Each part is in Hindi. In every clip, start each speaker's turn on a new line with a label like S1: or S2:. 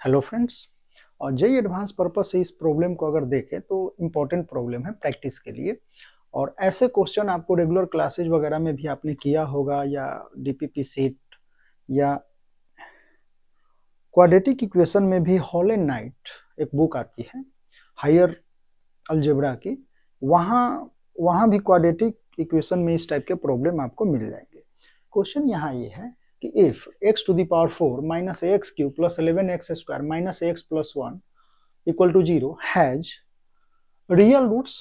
S1: Hello friends. और जेई एडवांस पर्पस से इस प्रॉब्लम को अगर देखें तो इम्पोर्टेंट प्रॉब्लम है प्रैक्टिस के लिए। और ऐसे क्वेश्चन आपको रेगुलर क्लासेज वगैरह में भी आपने किया होगा, या डीपीपी सीट या क्वाड्रेटिक इक्वेशन में भी। हॉल एंड नाइट एक बुक आती है हायर अलजेब्रा की, वहाँ वहाँ भी क्वाड्रेटिक इक्वेशन में इस टाइप के प्रॉब्लम आपको मिल जाएंगे। क्वेश्चन यहाँ ये है कि if x to the power 4 minus x cube plus 11x square minus x plus 1 equal to 0 has real roots.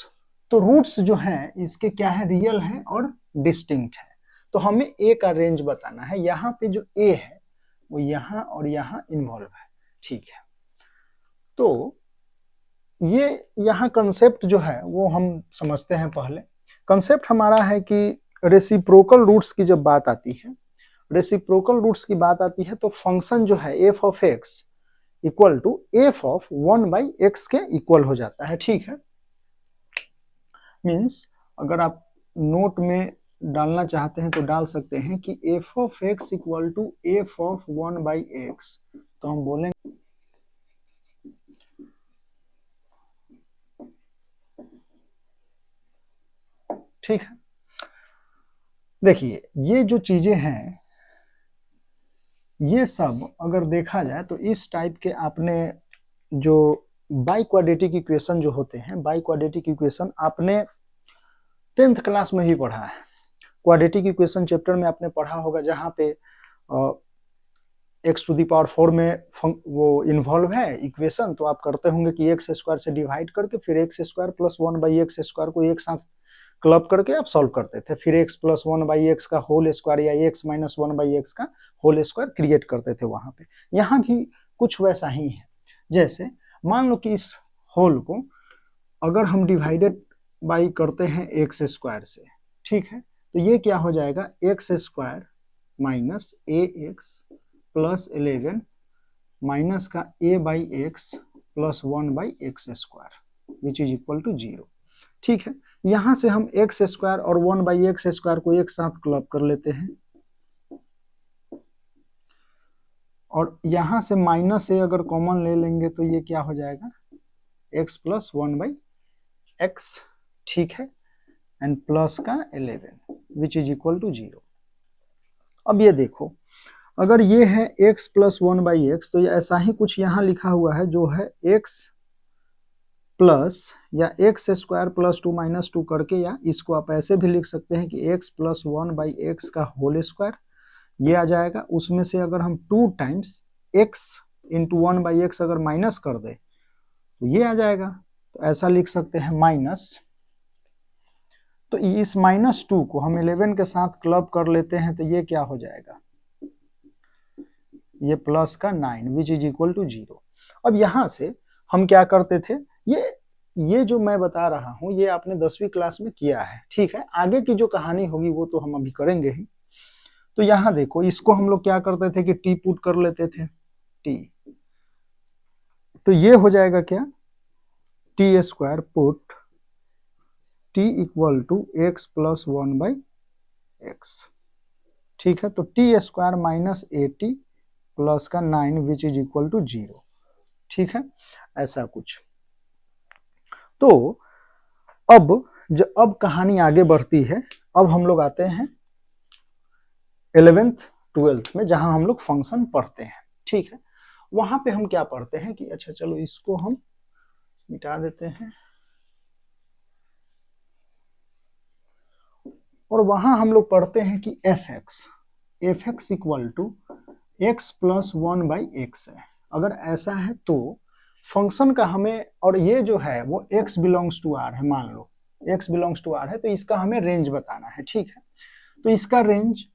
S1: तो रूट्स जो हैं इसके क्या है, रियल है और डिस्टिंक्ट है। तो हमें ए का रेंज बताना है। यहाँ पे जो ए है वो यहाँ और यहाँ इन्वॉल्व है, ठीक है। तो ये यहाँ कंसेप्ट जो है वो हम समझते हैं। पहले कंसेप्ट हमारा है कि रेसिप्रोकल रूट्स की जब बात आती है, रेसिप्रोकल रूट्स की बात आती है तो फंक्शन जो है F of x equal to F of 1/x के इक्वल हो जाता है, ठीक है। मीन्स अगर आप नोट में डालना चाहते हैं तो डाल सकते हैं कि F of x equal to F of 1/x। तो हम बोलेंगे ठीक है। देखिए ये जो चीजें हैं ये सब अगर देखा जाए तो इस टाइप के आपने जो बाई क्वाड्रेटिक इक्वेशन जो होते हैं, बाई क्वाड्रेटिक इक्वेशन आपने 10th क्लास में ही पढ़ा है। क्वाड्रेटिक इक्वेशन चैप्टर में आपने पढ़ा होगा, जहाँ पे एक्स टू दी पावर 4 में वो इन्वॉल्व है इक्वेशन। तो आप करते होंगे कि एक्स स्क्वायर से डिवाइड करके फिर x square plus 1/x square को एक साथ क्लब करके आप सॉल्व करते थे। फिर x प्लस 1/x का होल स्क्वायर या x माइनस 1/x का होल स्क्वायर क्रिएट करते थे वहां पे। यहाँ भी कुछ वैसा ही है। जैसे मान लो कि इस होल को अगर हम डिवाइडेड बाई करते हैं एक्स स्क्वायर से, ठीक है, तो ये क्या हो जाएगा, x square minus a x plus 11 minus का a/x plus 1/x square which is equal to 0, ठीक है। यहां से हम एक्स स्क्वायर और 1/x स्क्वायर को एक साथ क्लब कर लेते हैं, और यहां से माइनस ए अगर कॉमन ले लेंगे तो ये क्या हो जाएगा, x प्लस 1/x, ठीक है, एंड प्लस का 11 विच इज इक्वल टू 0। अब ये देखो, अगर ये है x प्लस 1/x तो ये ऐसा ही कुछ यहाँ लिखा हुआ है जो है x प्लस या एक्स स्क्वायर प्लस 2 माइनस 2 करके, या इसको आप ऐसे भी लिख सकते हैं कि x प्लस 1/x का होल स्क्वायर ये आ जाएगा। उसमें से अगर हम 2 टाइम्स x इंटू 1/x अगर माइनस कर दे तो ये आ जाएगा। तो ऐसा लिख सकते हैं माइनस, तो इस -2 को हम 11 के साथ क्लब कर लेते हैं तो ये क्या हो जाएगा, ये प्लस का 9 विच इज इक्वल टू 0। अब यहां से हम क्या करते थे, ये जो मैं बता रहा हूं ये आपने 10वीं क्लास में किया है, ठीक है। आगे की जो कहानी होगी वो तो हम अभी करेंगे ही। तो यहां देखो, इसको हम लोग क्या करते थे कि टी पुट कर लेते थे, टी, तो ये हो जाएगा क्या, T square put T equal to x plus 1/x, ठीक है। तो टी स्क्वायर माइनस 80 प्लस का 9 विच इज इक्वल टू 0, ठीक है, ऐसा कुछ। तो अब कहानी आगे बढ़ती है। अब हम लोग आते हैं 11th 12th में, जहां हम लोग फंक्शन पढ़ते हैं, ठीक है। वहां पे हम क्या पढ़ते हैं कि अच्छा चलो इसको हम मिटा देते हैं, और वहां हम लोग पढ़ते हैं कि F x equal to x plus 1/x है। अगर ऐसा है तो फंक्शन का हमें, और ये जो है वो x बिलोंग्स टू r है, मान लो x बिलोंग्स टू r है, तो इसका हमें रेंज बताना है, ठीक है। तो इसका रेंज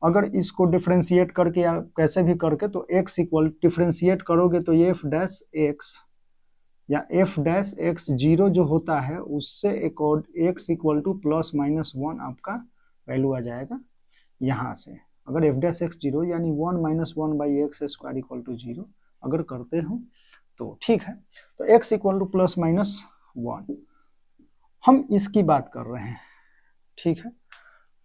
S1: अगर इसको डिफ्रेंशिएट करके या कैसे भी करके, तो x इक्वल डिफ्रेंशिएट करोगे तो एफ डैश एक्स या एफ डैश एक्स 0 जो होता है उससे एक और x equal two plus minus 1 आपका वैल्यू आ जाएगा यहाँ से। अगर एफ डैश एक्स 0 यानी 1 minus 1/x square equal to 0 अगर करते हो तो ठीक है। तो x equal two plus minus 1 हम इसकी बात कर रहे हैं, ठीक है।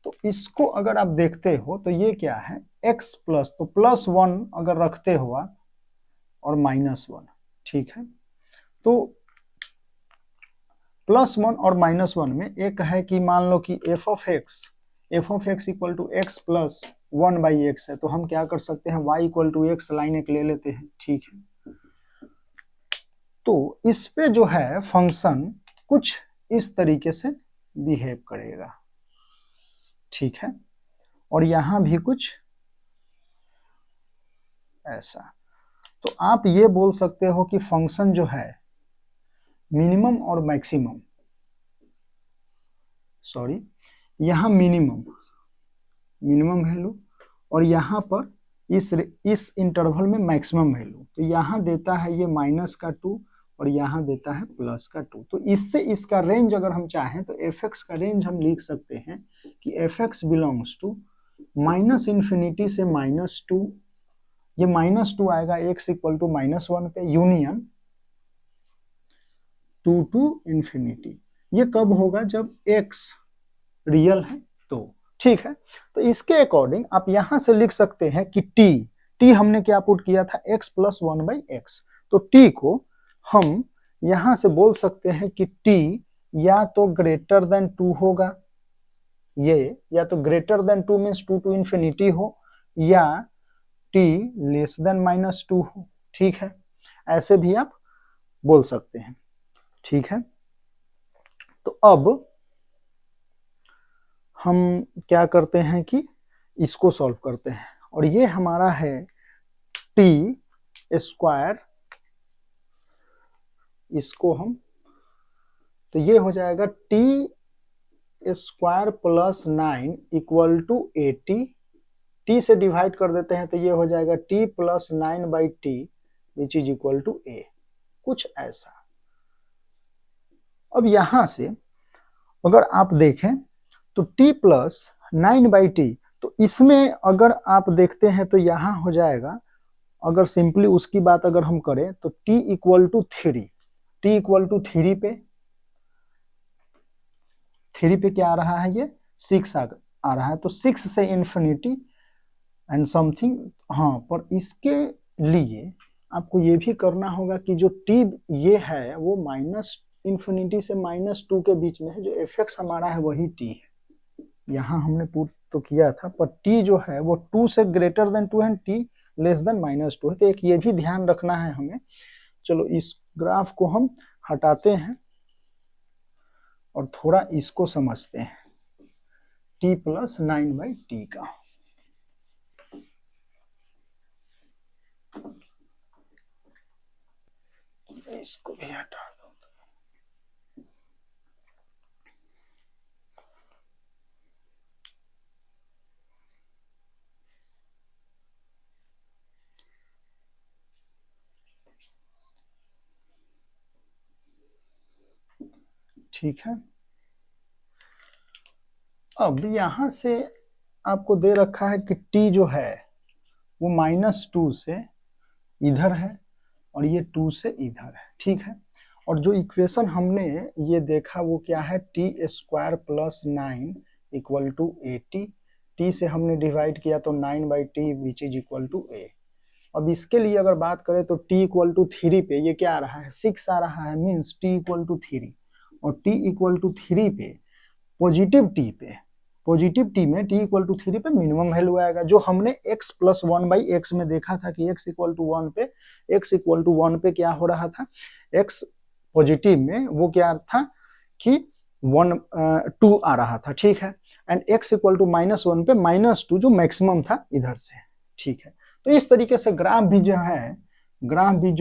S1: तो इसको अगर आप देखते हो तो ये क्या है, x प्लस, तो प्लस 1 अगर रखते हो आप और -1, ठीक है। तो +1 और -1 में एक है कि मान लो कि f of x equal to x plus 1/x है, तो हम क्या कर सकते हैं, y equal to x line एक ले लेते हैं, ठीक है। तो इस पे जो है फंक्शन कुछ इस तरीके से बिहेव करेगा, ठीक है, और यहां भी कुछ ऐसा। तो आप ये बोल सकते हो कि फंक्शन जो है मिनिमम और मैक्सिमम, सॉरी यहां मिनिमम वैल्यू और यहां पर इस इंटरवल में मैक्सिमम वैल्यू, तो यहां देता है ये -2 और यहां देता है +2। तो इससे इसका रेंज अगर हम चाहें तो f(x) का रेंज हम लिख सकते हैं कि f(x) बिलोंग्स टू -∞ से -2, ये -2 आएगा x इक्वल टू -1 पे, यूनियन 2 टू इन्फिनिटी। ये कब होगा, जब x रियल है तो, ठीक है। तो इसके अकॉर्डिंग आप यहां से लिख सकते हैं कि t हमने क्या पुट किया था, x प्लस 1/x, तो t को हम यहां से बोल सकते हैं कि t या तो ग्रेटर देन 2 होगा, ये या तो greater than 2 means 2 to infinity हो, या t लेस देन -2 हो, ठीक है। ऐसे भी आप बोल सकते हैं, ठीक है। तो अब हम क्या करते हैं कि इसको सॉल्व करते हैं, और ये हमारा है t², इसको हम, तो ये हो जाएगा t² + 9 इक्वल टू 80, t से डिवाइड कर देते हैं तो ये हो जाएगा t + 9/t which is equal to a, कुछ ऐसा। अब यहां से अगर आप देखें तो t + 9/t, तो इसमें अगर आप देखते हैं तो यहां हो जाएगा, अगर सिंपली उसकी बात अगर हम करें तो t equal to 3, t equal to 3 पे, 3 पे क्या आ रहा है, ये 6 आ रहा है, तो 6 से इन्फिनिटी एंड समथिंग। हाँ, पर इसके लिए आपको ये भी करना होगा कि जो t ये है वो -∞ से -2 के बीच में है, जो f(x) हमारा है वही t है, यहाँ हमने पुट तो किया था, पर t जो है वो 2 से ग्रेटर देन 2 है, t लेस देन -2 है, तो एक ये भी ध्यान रखना है हमें। चलो इस ग्राफ को हम हटाते हैं और थोड़ा इसको समझते हैं, t + 9/t का। इसको भी हटा दो, ठीक है। अब यहां से आपको दे रखा है कि t जो है वो -2 से इधर है और ये 2 से इधर है, ठीक है। और जो इक्वेशन हमने ये देखा वो क्या है, t² + 9 इक्वल टू 80, t से हमने डिवाइड किया तो 9/t which is equal to a। अब इसके लिए अगर बात करें तो t इक्वल टू 3 पे ये क्या आ रहा है, 6 आ रहा है, मीन्स t इक्वल टू 3, और t इक्वल टू 3 पे पॉजिटिव t में t इक्वल टू 3 पे मिनिमम वैल्यू आएगा, जो हमने x प्लस 1/x में देखा था कि x इक्वल टू 1 पे क्या हो रहा था, x पॉजिटिव में वो क्या था कि 2 आ रहा था, ठीक है, एंड x इक्वल टू -1 पे -2 जो मैक्सिमम था इधर से, ठीक है। तो इस तरीके से ग्राफ भी जो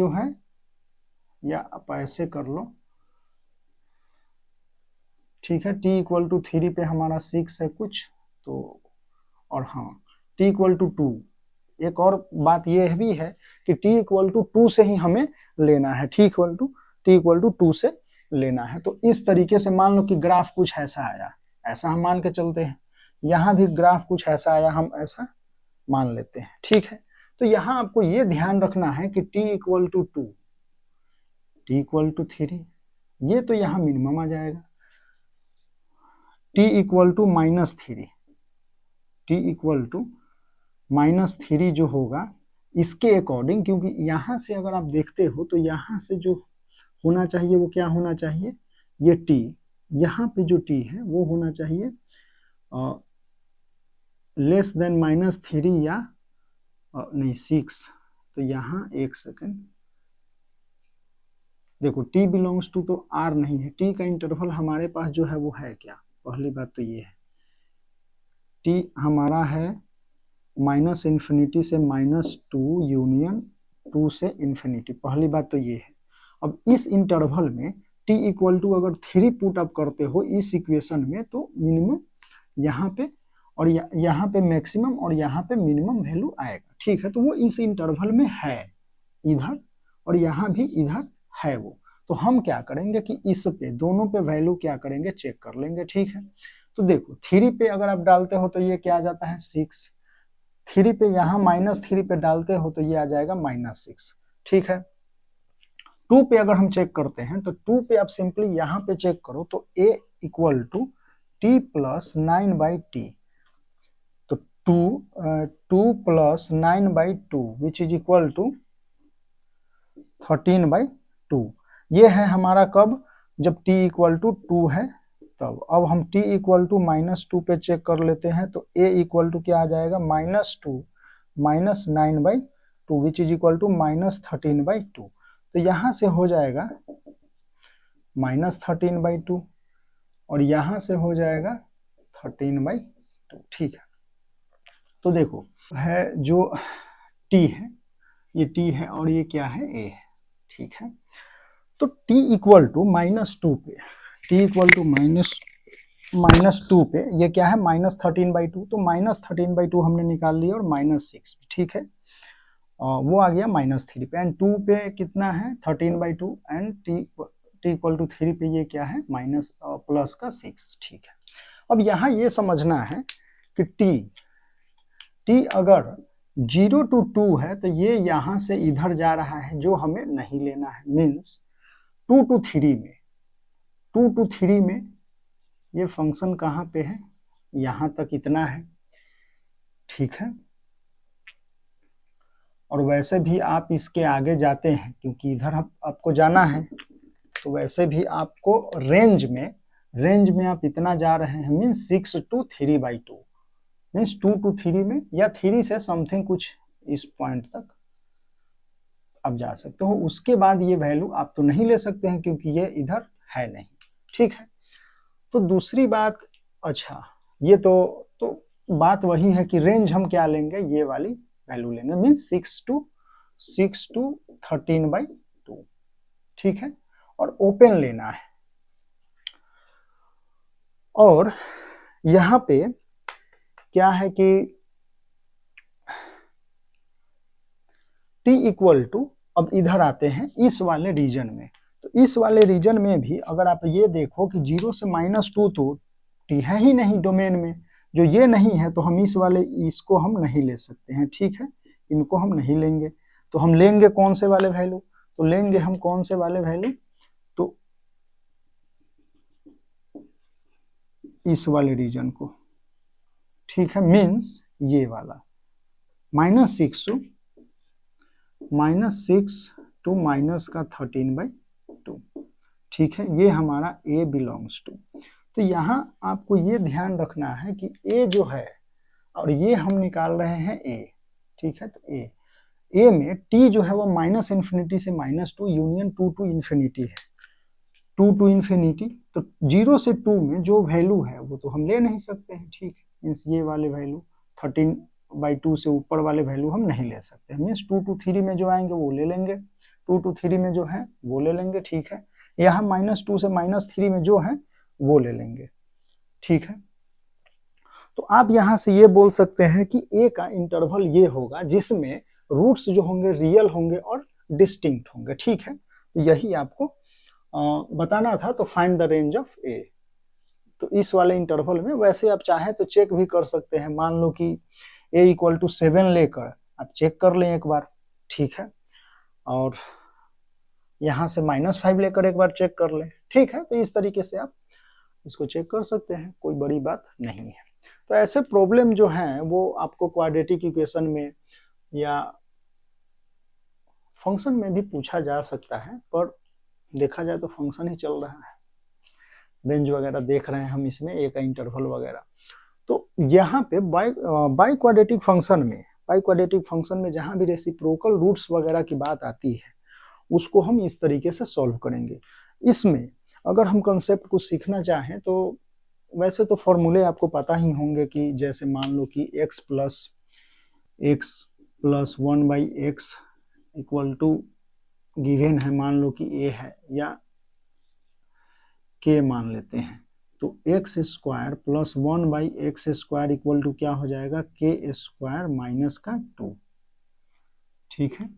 S1: है या आप ऐसे कर लो, ठीक है। t इक्वल टू 3 पे हमारा 6 है कुछ, तो और हाँ t इक्वल टू 2, एक और बात यह भी है कि t इक्वल टू 2 से ही हमें लेना है, t इक्वल टू 2 से लेना है। तो इस तरीके से मान लो कि ग्राफ कुछ ऐसा आया, ऐसा हम मान के चलते हैं, यहाँ भी ग्राफ कुछ ऐसा आया, हम ऐसा मान लेते हैं, ठीक है। तो यहाँ आपको ये ध्यान रखना है कि t equal to 2, t equal to 3, ये तो यहाँ मिनिमम आ जाएगा, t equal to -3, t equal to -3 जो होगा इसके अकॉर्डिंग, क्योंकि यहाँ से अगर आप देखते हो तो यहाँ से जो होना चाहिए वो क्या होना चाहिए, ये t, यहाँ पे जो t है वो होना चाहिए लेस देन -3 या नहीं 6। तो यहाँ एक सेकेंड देखो, t बिलोंग्स टू तो r नहीं है, t का इंटरवल हमारे पास जो है वो है क्या, पहली बात तो ये है t हमारा है -∞ से -2 यूनियन 2 से इन्फिनिटी, पहली बात तो ये है। अब इस इंटरवल में t इक्वल टू अगर 3 पुट अप करते हो इस इक्वेशन में तो मिनिमम यहाँ पे और यहाँ पे मैक्सिमम और यहाँ पे मिनिमम वैल्यू आएगा, ठीक है। तो वो इस इंटरवल में है इधर और यहाँ भी इधर है वो, तो हम क्या करेंगे कि इस पे दोनों पे वैल्यू क्या करेंगे, चेक कर लेंगे, ठीक है। तो देखो 3 पे अगर आप डालते हो तो ये क्या आ जाता है 6, 3 पे यहाँ -3 पे डालते हो तो ये आ जाएगा -6, ठीक है। 2 पे अगर हम चेक करते हैं तो 2 पे आप सिंपली यहाँ पे चेक करो तो a equal to t plus 9/t, तो 2 plus 9/2 which is equal to 13/2, ये है हमारा कब, जब t इक्वल टू 2 है तब। अब हम t इक्वल टू -2 पे चेक कर लेते हैं तो a इक्वल टू क्या आ जाएगा, -2 -9/2 विच इज इक्वल टू -13/2, तो यहाँ से हो जाएगा -13/2 और यहाँ से हो जाएगा 13/2, ठीक है। तो देखो है जो t है, ये t है और ये क्या है, a है, ठीक है। तो t इक्वल टू -2 पे, t इक्वल टू -2 पे ये क्या है -13/2, तो -13/2 हमने निकाल लिया और -6, ठीक है, वो आ गया -3 पे, एंड 2 पे कितना है 13/2 एंड t इक्वल टू 3 पे ये क्या है प्लस का 6, ठीक है। अब यहाँ ये समझना है कि t अगर 0 to 2 है तो ये यहाँ से इधर जा रहा है जो हमें नहीं लेना है, मीन्स 2 to 3 में ये फंक्शन कहाँ पे है, यहाँ तक इतना है, ठीक है। और वैसे भी आप इसके आगे जाते हैं क्योंकि इधर आपको जाना है, तो वैसे भी आपको रेंज में आप इतना जा रहे हैं, मीन्स 6 to 3/2, मीन्स 2 to 3 में या 3 से समथिंग कुछ इस पॉइंट तक आप जा सकते हो। उसके बाद ये वैल्यू आप तो नहीं ले सकते हैं क्योंकि ये इधर है नहीं, ठीक है। तो दूसरी बात, अच्छा ये तो बात वही है कि रेंज हम क्या लेंगे, ये वाली वैल्यू लेंगे, मीन्स 6 to 13/2, ठीक है, और ओपन लेना है। और यहाँ पे क्या है कि t इक्वल टू, अब इधर आते हैं इस वाले रीजन में, तो इस वाले रीजन में भी अगर आप ये देखो कि 0 से -2 तो t है ही नहीं डोमेन में, जो ये नहीं है तो हम इसको हम नहीं ले सकते हैं, ठीक है, इनको हम नहीं लेंगे। तो हम लेंगे कौन से वाले वैल्यू, तो लेंगे हम कौन से वाले वैल्यू, तो इस वाले रीजन को, ठीक है, मीन्स ये वाला -6 टू माइनस का 13/2, ठीक है, ये हमारा a बिलोंग्स टू। तो यहाँ आपको ये ध्यान रखना है कि a जो है और ये हम निकाल रहे हैं a, ठीक है, तो a में t जो है वो -∞ से -2 यूनियन 2 to इन्फिनिटी है, 2 to इन्फिनिटी, तो 0 से 2 में जो वैल्यू है वो तो हम ले नहीं सकते हैं, ठीक है, मीन्स ये वाले वैल्यू 13/2 से ऊपर वाले वैल्यू हम नहीं ले सकते हैं, मीन्स 2 to 3 में जो आएंगे वो ले लेंगे, 2 to 3 में जो है वो ले लेंगे, ठीक है, यहाँ -2 से -3 में जो है वो ले लेंगे, ठीक है। तो आप यहाँ से ये बोल सकते हैं कि a का इंटरवल ये होगा जिसमें रूट्स जो होंगे रियल होंगे और डिस्टिंक्ट होंगे, ठीक है, तो यही आपको बताना था। तो find the range of a, तो इस वाले इंटरवल में, वैसे आप चाहे तो चेक भी कर सकते हैं, मान लो कि a इक्वल टू 7 लेकर आप चेक कर लें एक बार, ठीक है, और यहाँ से -5 लेकर एक बार चेक कर लें, ठीक है, तो इस तरीके से आप इसको चेक कर सकते हैं, कोई बड़ी बात नहीं है। तो ऐसे प्रॉब्लम जो हैं वो आपको क्वाड्रेटिक इक्वेशन में या फंक्शन में भी पूछा जा सकता है, पर देखा जाए तो फंक्शन ही चल रहा है, रेंज वगैरह देख रहे हैं हम इसमें, ए का इंटरवल वगैरह। तो यहाँ पे बाई क्वाड्रेटिक फंक्शन में जहाँ भी रेसिप्रोकल रूट्स वगैरह की बात आती है उसको हम इस तरीके से सॉल्व करेंगे। इसमें अगर हम कंसेप्ट कुछ सीखना चाहें तो वैसे तो फॉर्मूले आपको पता ही होंगे कि जैसे मान लो कि x plus 1/x equal to given है, मान लो कि a है या k मान लेते हैं, तो x square plus 1/x² equal to क्या हो जाएगा, k² माइनस का 2। ठीक है,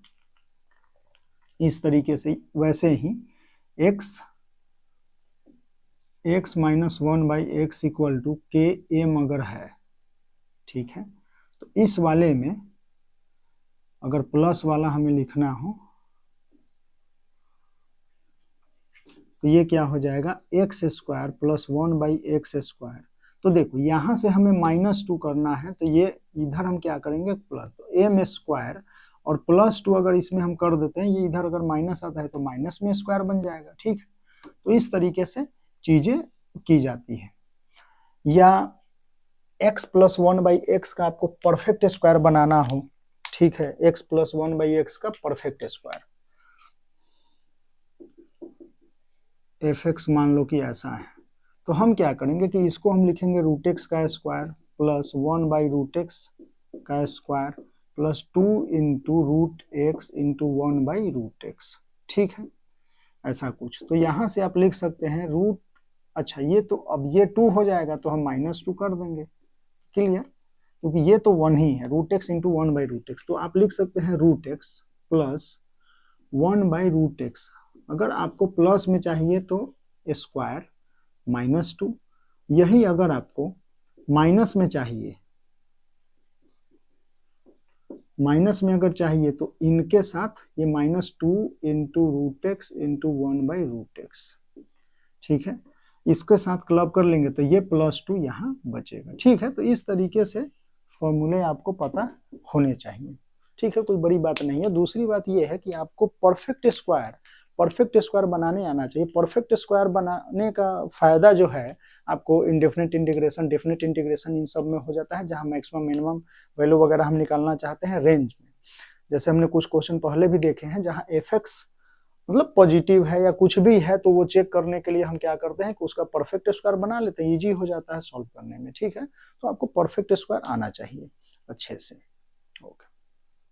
S1: इस तरीके से। वैसे ही x minus 1/x equal to km अगर है, ठीक है, तो इस वाले में अगर प्लस वाला हमें लिखना हो तो ये क्या हो जाएगा, x² प्लस 1/x²। तो देखो यहाँ से हमें -2 करना है, तो ये इधर हम क्या करेंगे प्लस, तो m² और +2 अगर इसमें हम कर देते हैं, ये इधर अगर माइनस आता है तो माइनस में स्क्वायर बन जाएगा। ठीक है, तो इस तरीके से चीजें की जाती है। या x प्लस 1/x का आपको परफेक्ट स्क्वायर बनाना हो, ठीक है, x प्लस 1/x का परफेक्ट स्क्वायर, fx मान लो कि ऐसा है, तो हम क्या करेंगे कि इसको हम लिखेंगे √x का स्क्वायर प्लस 1/√x का square plus 2 into √x into 1/√x। ठीक है, ऐसा कुछ। तो यहाँ से आप लिख सकते हैं रूट, अच्छा ये तो अब ये 2 हो जाएगा तो हम -2 कर देंगे, क्लियर, क्योंकि ये तो 1 ही है, √x इंटू 1/√x। तो आप लिख सकते हैं √x प्लस 1/√x। अगर आपको प्लस में चाहिए तो स्क्वायर -2, यही अगर आपको माइनस में चाहिए, माइनस में अगर चाहिए तो इनके साथ ये -2 इंटू √x इंटू 1/√x। ठीक है, इसके साथ क्लब कर लेंगे तो ये +2 यहाँ बचेगा। ठीक है, तो इस तरीके से फॉर्मूले आपको पता होने चाहिए। ठीक है, कोई बड़ी बात नहीं है। दूसरी बात ये है कि आपको परफेक्ट स्क्वायर बनाने आना चाहिए। परफेक्ट स्क्वायर बनाने का फायदा जो है आपको indefinite integration, definite integration in सब में हो जाता है, जहां मैक्सिमम मिनिमम वैल्यू वगैरह हम निकालना चाहते हैं रेंज में। जैसे हमने कुछ क्वेश्चन पहले भी देखे हैं जहां fx मतलब पॉजिटिव है या कुछ भी है, तो वो चेक करने के लिए हम क्या करते हैं कि उसका परफेक्ट स्क्वायर बना लेते हैं, इजी हो जाता है सॉल्व करने में। ठीक है, तो आपको परफेक्ट स्क्वायर आना चाहिए अच्छे से।